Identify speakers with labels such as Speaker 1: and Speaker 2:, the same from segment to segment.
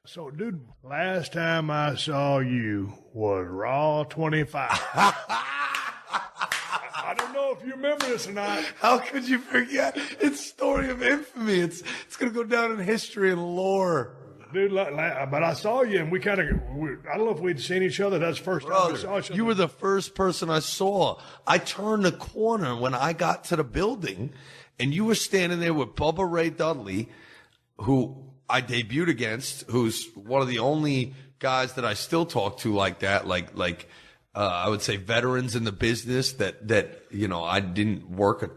Speaker 1: So, dude, last time I saw you was Raw 25. I don't know if you remember this or not.
Speaker 2: How could you forget? It's story of infamy. It's going to go down in history and lore.
Speaker 1: Dude, but I saw you, and we kind of, I don't know if we'd seen each other. That's the first time we saw each other.
Speaker 2: You were the first person I saw. I turned the corner when I got to the building, and you were standing there with Bubba Ray Dudley, who I debuted against, who's one of the only guys that I still talk to like that, I would say veterans in the business that you know, I didn't work at.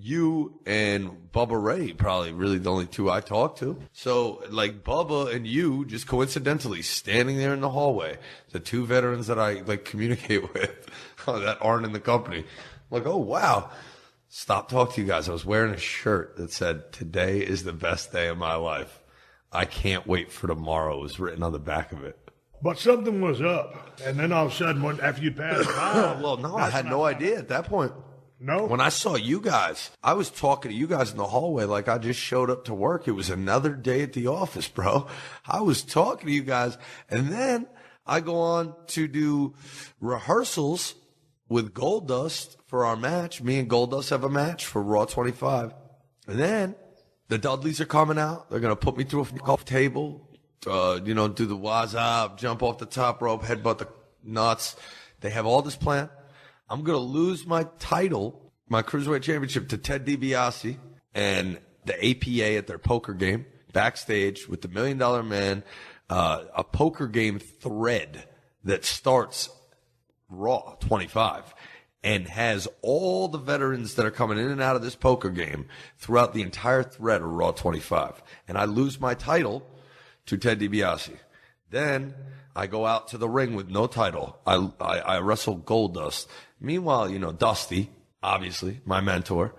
Speaker 2: You and Bubba Ray, probably really the only two I talked to. So, like, Bubba and you just coincidentally standing there in the hallway, the two veterans that I, like, communicate with that aren't in the company. I'm like, oh, wow. Stop talking to you guys. I was wearing a shirt that said, "Today is the best day of my life. I can't wait for tomorrow." It was written on the back of it.
Speaker 1: But something was up. And then all of a sudden, after you passed by.
Speaker 2: Well, no, I had no idea at that point.
Speaker 1: No?
Speaker 2: When I saw you guys, I was talking to you guys in the hallway like I just showed up to work. It was another day at the office, bro. I was talking to you guys. And then I go on to do rehearsals with Goldust for our match. Me and Goldust have a match for Raw 25. And then the Dudleys are coming out. They're going to put me through a table, do the waz up, jump off the top rope, headbutt the nuts. They have all this planned. I'm going to lose my title, my Cruiserweight Championship, to Ted DiBiase and the APA at their poker game backstage with the $1 Million Man, a poker game thread that starts Raw 25 and has all the veterans that are coming in and out of this poker game throughout the entire thread of Raw 25. And I lose my title to Ted DiBiase. Then I go out to the ring with no title. I wrestle Goldust. Meanwhile, Dusty, obviously, my mentor,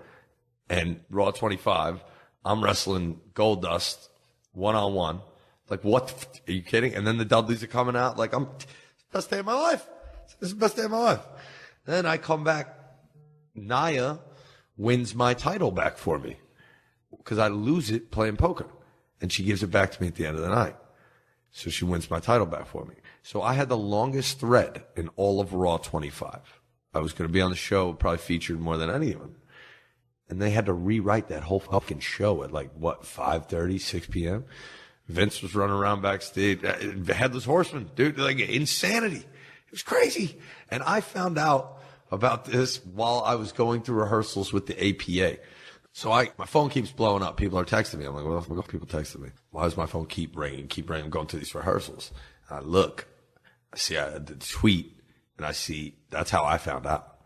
Speaker 2: and Raw 25, I'm wrestling Goldust one-on-one. Like, what? Are you kidding? And then the Dudleys are coming out. Like, best day of my life. This is the best day of my life. Then I come back. Nia wins my title back for me because I lose it playing poker. And she gives it back to me at the end of the night. So she wins my title back for me. So I had the longest thread in all of Raw 25. I was going to be on the show, probably featured more than any of them. And they had to rewrite that whole fucking show at 5:30, 6 p.m. Vince was running around backstage. Headless Horseman, dude, like insanity. It was crazy. And I found out about this while I was going through rehearsals with the APA. So my phone keeps blowing up. People are texting me. I'm like, what the fuck are people texting me? Why does my phone keep ringing? I'm going to these rehearsals. And I look, I see the tweet, and I see that's how I found out.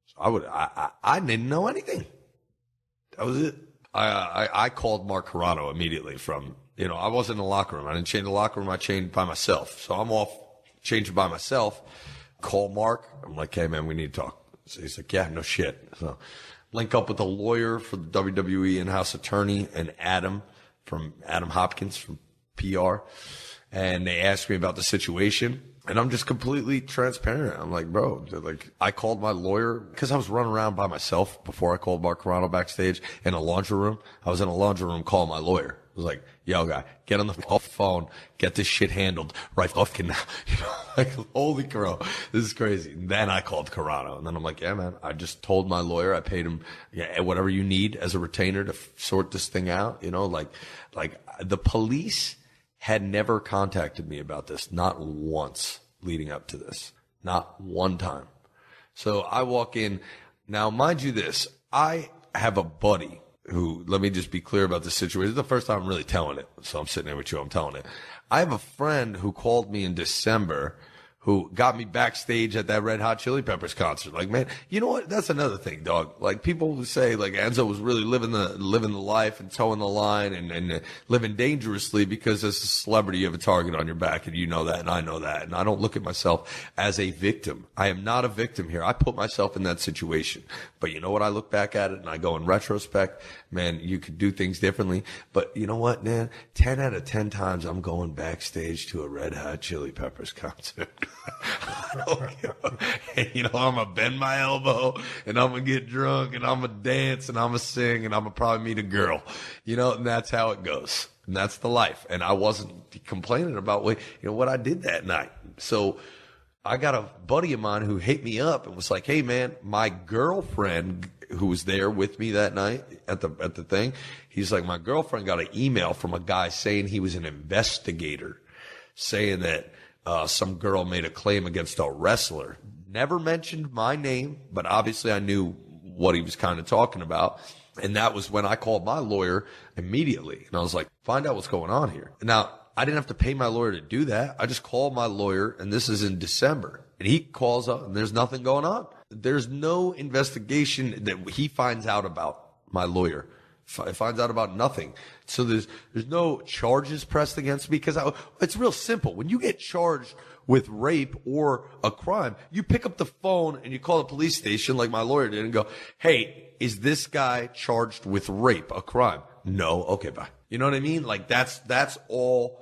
Speaker 2: So I didn't know anything. That was it. I called Mark Carrano immediately from, I wasn't in the locker room. I didn't change the locker room. I changed by myself. So I'm off changing by myself. Call Mark. I'm like, hey, man, we need to talk. So he's like, yeah, no shit. So link up with a lawyer for the WWE in-house attorney and Adam Hopkins from PR. And they asked me about the situation. And I'm just completely transparent. I'm like, bro, I called my lawyer because I was running around by myself before I called Mark Carrano backstage in a laundry room. I was in a laundry room calling my lawyer. I was like, yo, guy, get on the phone, get this shit handled right fucking now. Holy crow, this is crazy. And then I called Carrano, and then I'm like, yeah, man, I just told my lawyer, I paid him, whatever you need as a retainer to sort this thing out. Like the police had never contacted me about this, not once leading up to this, not one time. So I walk in. Now, mind you this, I have a buddy who, let me just be clear about the situation. This is the first time I'm really telling it. So I'm sitting there with you, I'm telling it. I have a friend who called me in December who got me backstage at that Red Hot Chili Peppers concert. Like, man, you know what? That's another thing, dog. Like, people who say, like, Enzo was really living the life and towing the line and living dangerously because as a celebrity, you have a target on your back, and you know that, and I know that. And I don't look at myself as a victim. I am not a victim here. I put myself in that situation. But you know what? I look back at it and I go in retrospect, man, you could do things differently. But you know what, man? 10 out of 10 times I'm going backstage to a Red Hot Chili Peppers concert. I'm going to bend my elbow and I'm going to get drunk and I'm going to dance and I'm going to sing and I'm going to probably meet a girl, and that's how it goes. And that's the life. And I wasn't complaining about what I did that night. So I got a buddy of mine who hit me up and was like, hey, man, my girlfriend who was there with me that night at the thing, he's like, my girlfriend got an email from a guy saying he was an investigator, saying that some girl made a claim against a wrestler. Never mentioned my name, but obviously I knew what he was kind of talking about. And that was when I called my lawyer immediately. And I was like, find out what's going on here. Now, I didn't have to pay my lawyer to do that. I just called my lawyer, and this is in December. And he calls up, and there's nothing going on. There's no investigation that he finds out about, my lawyer. Finds out about nothing. So there's no charges pressed against me, because it's real simple. When you get charged with rape or a crime, you pick up the phone and you call the police station like my lawyer did and go, hey, is this guy charged with rape, a crime? No. Okay, bye. You know what I mean? Like that's all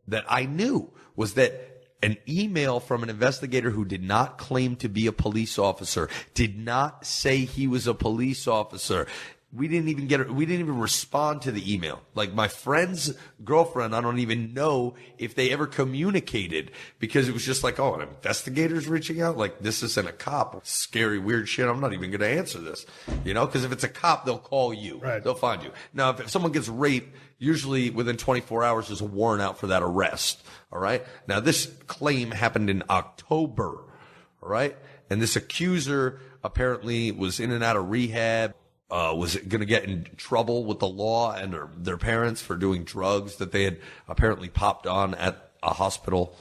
Speaker 2: that I knew, was that an email from an investigator who did not claim to be a police officer, did not say he was a police officer. We didn't even respond to the email. Like my friend's girlfriend, I don't even know if they ever communicated, because it was just like, oh, an investigator's reaching out? Like, this isn't a cop. Scary, weird shit. I'm not even going to answer this. Because if it's a cop, they'll call you.
Speaker 1: Right.
Speaker 2: They'll find you. Now, if someone gets raped, usually within 24 hours, there's a warrant out for that arrest. All right. Now, this claim happened in October. All right. And this accuser apparently was in and out of rehab. Was going to get in trouble with the law and their parents for doing drugs that they had apparently popped on at a hospital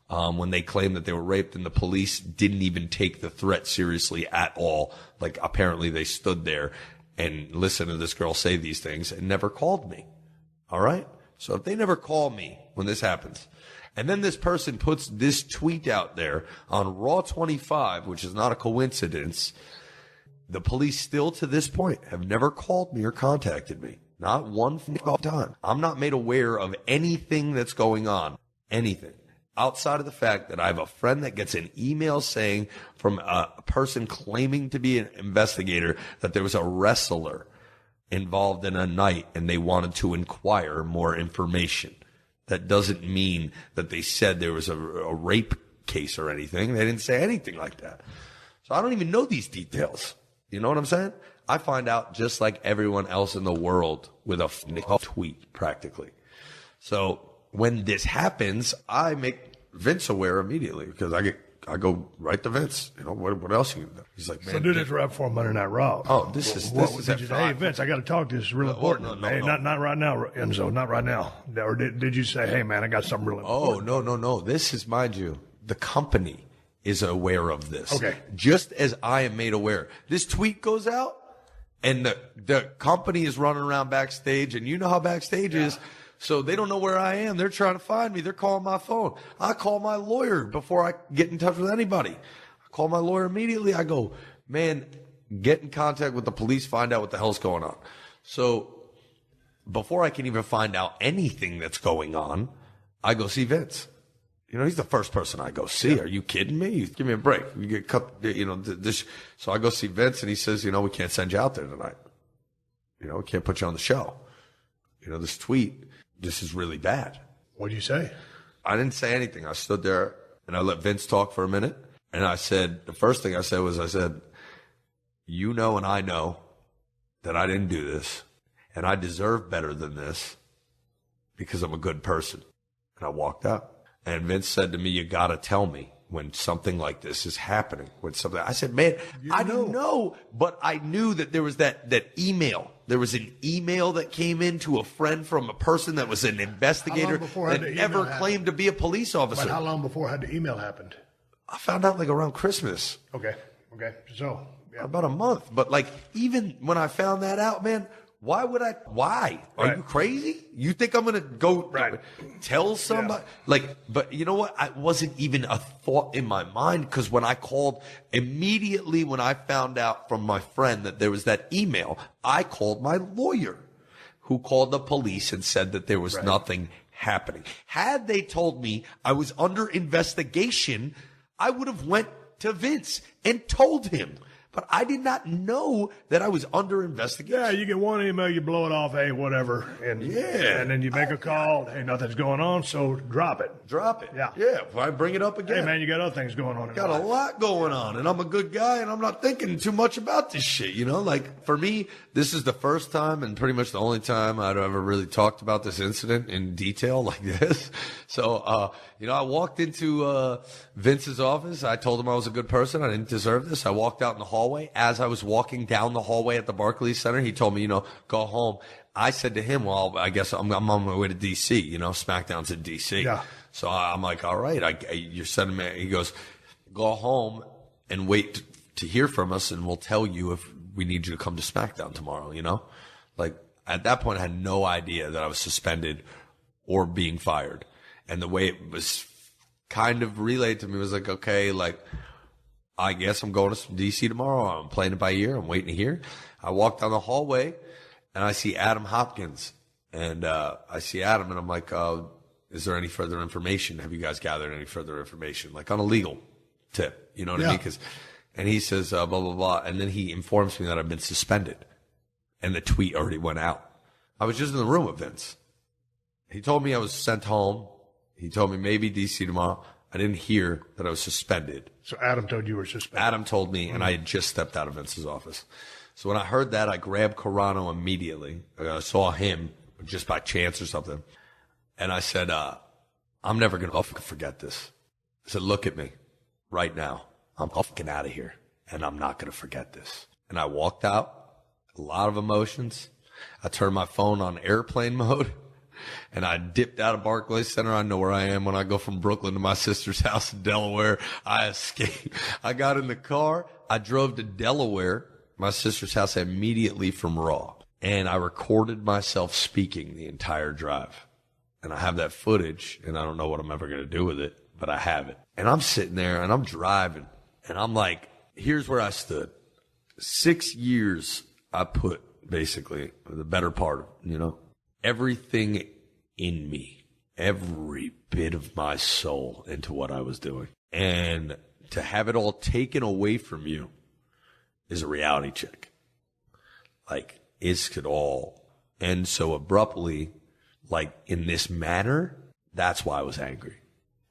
Speaker 2: when they claimed that they were raped, and the police didn't even take the threat seriously at all. Like, apparently they stood there and listened to this girl say these things and never called me. All right? So if they never call me when this happens, and then this person puts this tweet out there on Raw 25, which is not a coincidence, the police still to this point have never called me or contacted me. Not one time. I'm not made aware of anything that's going on. Anything. Outside of the fact that I have a friend that gets an email saying from a person claiming to be an investigator that there was a wrestler involved in a night and they wanted to inquire more information. That doesn't mean that they said there was a rape case or anything. They didn't say anything like that. So I don't even know these details. You know what I'm saying? I find out just like everyone else in the world with a tweet, practically. So when this happens, I make Vince aware immediately, because I go right to Vince. What else you do? He's like, man.
Speaker 1: So do this right before Monday Night Raw.
Speaker 2: Oh, this is
Speaker 1: hey, Vince, I got to talk to you. This is really important.
Speaker 2: No.
Speaker 1: Not right now, Enzo. Not right now. Or did you say, hey, man, I got something really important?
Speaker 2: Oh, no. This is, mind you, the company is aware of this.
Speaker 1: Okay.
Speaker 2: Just as I am made aware. This tweet goes out, and the company is running around backstage, and you know how backstage is. So they don't know where I am. They're trying to find me. They're calling my phone. I call my lawyer before I get in touch with anybody. I call my lawyer immediately. I go, man, get in contact with the police, find out what the hell's going on. So before I can even find out anything that's going on, I go see Vince. He's the first person I go see. Are you kidding me? Give me a break. You get cut, this. So I go see Vince, and he says, we can't send you out there tonight. We can't put you on the show. This tweet, this is really bad.
Speaker 1: What did you say?
Speaker 2: I didn't say anything. I stood there and I let Vince talk for a minute. And I said, the first thing I said was, and I know that I didn't do this, and I deserve better than this because I'm a good person. And I walked out. And Vince said to me, you got to tell me when something like this is happening. I said, man, I don't know. But I knew that there was that email. There was an email that came in to a friend from a person that was an investigator that never claimed to be a police officer.
Speaker 1: But how long before had the email happened?
Speaker 2: I found out like around Christmas.
Speaker 1: Okay. So, yeah.
Speaker 2: About a month. But like, even when I found that out, man, why? Are you crazy? You think I'm going to go tell somebody? Yeah. But you know what? I wasn't even a thought in my mind, because when I called immediately, when I found out from my friend that there was that email, I called my lawyer, who called the police and said that there was nothing happening. Had they told me I was under investigation, I would have went to Vince and told him. But I did not know that I was under investigation.
Speaker 1: Yeah, you get one email, you blow it off, hey, whatever. And then you make a call, hey, nothing's going on, so drop it.
Speaker 2: Drop it.
Speaker 1: Yeah.
Speaker 2: Yeah, if I bring it up again.
Speaker 1: Hey, man, you got other things going on.
Speaker 2: Got a lot going on, and I'm a good guy, and I'm not thinking too much about this shit, you know? Like, for me, this is the first time and pretty much the only time I'd ever really talked about this incident in detail like this. So, you know, I walked into Vince's office. I told him I was a good person. I didn't deserve this. I walked out in the hallway. As I was walking down the hallway at the Barclays Center, he told me, you know, go home. I said to him, well, I guess I'm on my way to D.C., you know, SmackDown's in D.C.
Speaker 1: Yeah.
Speaker 2: So I'm like, all right, you're sending me. He goes, go home and wait to hear from us, and we'll tell you if we need you to come to SmackDown tomorrow, you know? Like, at that point, I had no idea that I was suspended or being fired. And the way it was kind of relayed to me was like, okay, like, I guess I'm going to D.C. tomorrow. I'm playing it by ear. I'm waiting to hear. I walk down the hallway, and I see Adam Hopkins. And I see Adam, and I'm like, is there any further information? Have you guys gathered any further information? Like on a legal tip, you know what I mean? And he says, blah, blah, blah. And then he informs me that I've been suspended. And the tweet already went out. I was just in the room with Vince. He told me I was sent home. He told me maybe D.C. tomorrow. I didn't hear that I was suspended.
Speaker 1: So Adam told you were suspended.
Speaker 2: Adam told me, and I had just stepped out of Vince's office. So when I heard that, I grabbed Carano immediately. I saw him just by chance or something. And I said, I'm never going to forget this. I said, look at me right now. I'm fucking out of here, and I'm not going to forget this. And I walked out, a lot of emotions. I turned my phone on airplane mode, and I dipped out of Barclays Center. I know where I am when I go from Brooklyn to my sister's house in Delaware. I escaped. I got in the car. I drove to Delaware, my sister's house, immediately from Raw. And I recorded myself speaking the entire drive. And I have that footage, and I don't know what I'm ever going to do with it, but I have it. And I'm sitting there, and I'm driving, and I'm like, here's where I stood. 6 years I put, basically, the better part of, you know, everything in me, every bit of my soul into what I was doing. And to have it all taken away from you is a reality check. Like, it could all end so abruptly, like in this manner. That's why I was angry.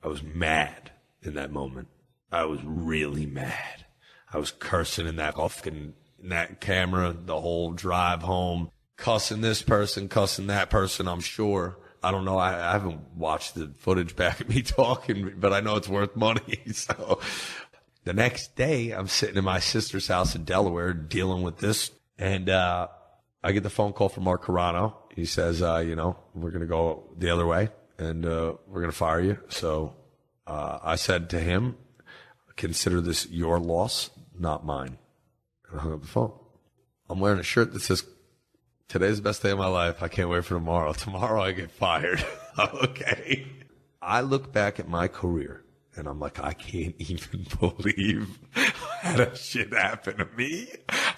Speaker 2: I was mad in that moment. I was really mad. I was cursing in that camera the whole drive home, cussing this person, cussing that person, I'm sure. I don't know. I haven't watched the footage back of me talking, but I know it's worth money. So the next day, I'm sitting in my sister's house in Delaware dealing with this, and I get the phone call from Mark Carano. He says, you know, we're going to go the other way, and we're going to fire you. So I said to him, consider this your loss, not mine. And I hung up the phone. I'm wearing a shirt that says, today's the best day of my life. I can't wait for tomorrow. Tomorrow I get fired. Okay. I look back at my career, and I'm like, I can't even believe that shit happened to me.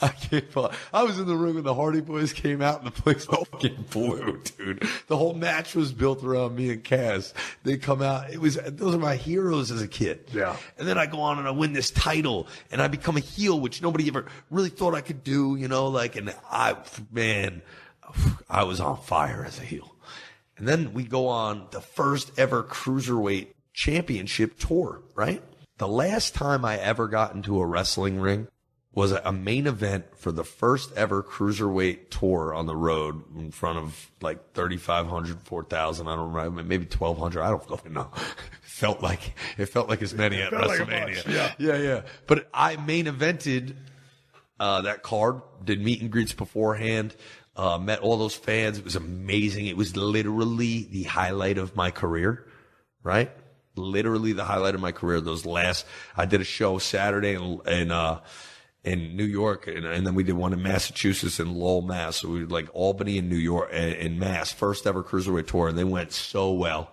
Speaker 2: I can't believe. I was in the room when the Hardy Boys came out, and the place fucking blew, dude. The whole match was built around me and Cass. They come out. Those are my heroes as a kid. Yeah. And then I go on and I win this title, and I become a heel, which nobody ever really thought I could do, you know, like, and I was on fire as a heel. And then we go on the first ever Cruiserweight Championship tour, right? The last time I ever got into a wrestling ring was a main event for the first ever Cruiserweight tour on the road in front of like 3,500, 4,000, I don't remember, maybe 1,200, I don't fucking know. It felt like as many at WrestleMania. Like yeah. But I main evented that card, did meet and greets beforehand, met all those fans. It was amazing. It was literally the highlight of my career, right? Literally the highlight of my career. I did a show Saturday in New York, and then we did one in Massachusetts in Lowell, Mass. So we did like Albany and New York and Mass, first ever Cruiserweight tour, and they went so well.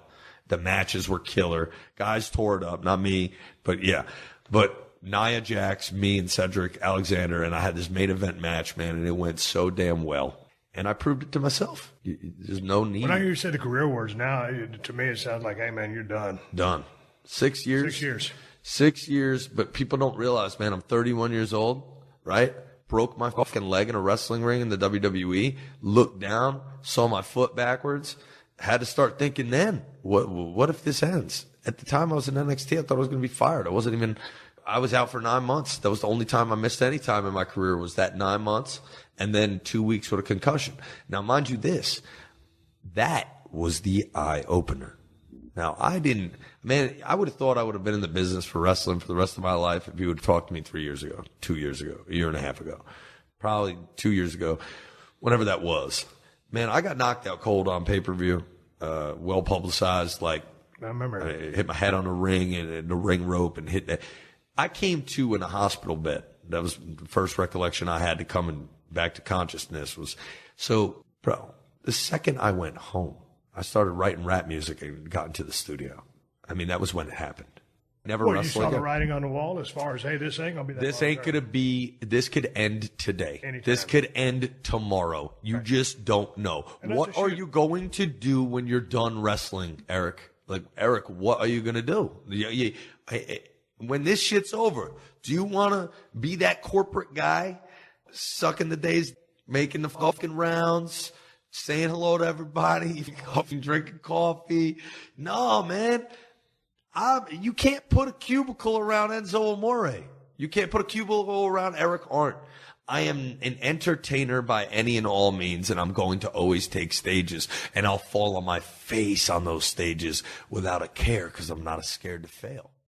Speaker 2: The matches were killer. Guys tore it up, not me, but yeah. But Nia Jax, me, and Cedric Alexander, and I had this main event match, man, and it went so damn well. And I proved it to myself. There's no need. When
Speaker 1: I hear you say the career words now, to me it sounds like, hey, man, you're done.
Speaker 2: Done. 6 years.
Speaker 1: 6 years.
Speaker 2: 6 years, but people don't realize, man, I'm 31 years old. right? Broke my fucking leg in a wrestling ring in the WWE, looked down, saw my foot backwards, had to start thinking then, what if this ends? At the time I was in NXT, I thought I was going to be fired. I was out for 9 months. That was the only time I missed any time in my career, was that 9 months, and then 2 weeks with a concussion. Now, mind you this, that was the eye opener. Now, I would have thought I would have been in the business for wrestling for the rest of my life if you would have talked to me 3 years ago, 2 years ago, a year and a half ago, probably 2 years ago, whenever that was. Man, I got knocked out cold on pay-per-view, well publicized. Like,
Speaker 1: I remember.
Speaker 2: I hit my head on the ring and the ring rope and hit that. I came to in a hospital bed. That was the first recollection I had to coming back to consciousness was. So, bro, the second I went home, I started writing rap music and got into the studio. I mean, that was when it happened. Never
Speaker 1: Well, you
Speaker 2: wrestled
Speaker 1: saw
Speaker 2: again.
Speaker 1: the writing on the wall as far as, hey, this ain't going to be that
Speaker 2: This
Speaker 1: long
Speaker 2: ain't
Speaker 1: term.
Speaker 2: going to be, this could end today.
Speaker 1: Anytime.
Speaker 2: This could end tomorrow. You just don't know.
Speaker 1: And that's
Speaker 2: What
Speaker 1: a
Speaker 2: are
Speaker 1: shit-
Speaker 2: you going to do when you're done wrestling, Eric? Like, Eric, what are you going to do? When this shit's over, do you want to be that corporate guy sucking the days, making the fucking rounds, saying hello to everybody, drinking coffee? No, man. You can't put a cubicle around Enzo Amore. You can't put a cubicle around Eric Arndt. I am an entertainer by any and all means, and I'm going to always take stages, and I'll fall on my face on those stages without a care because I'm not scared to fail.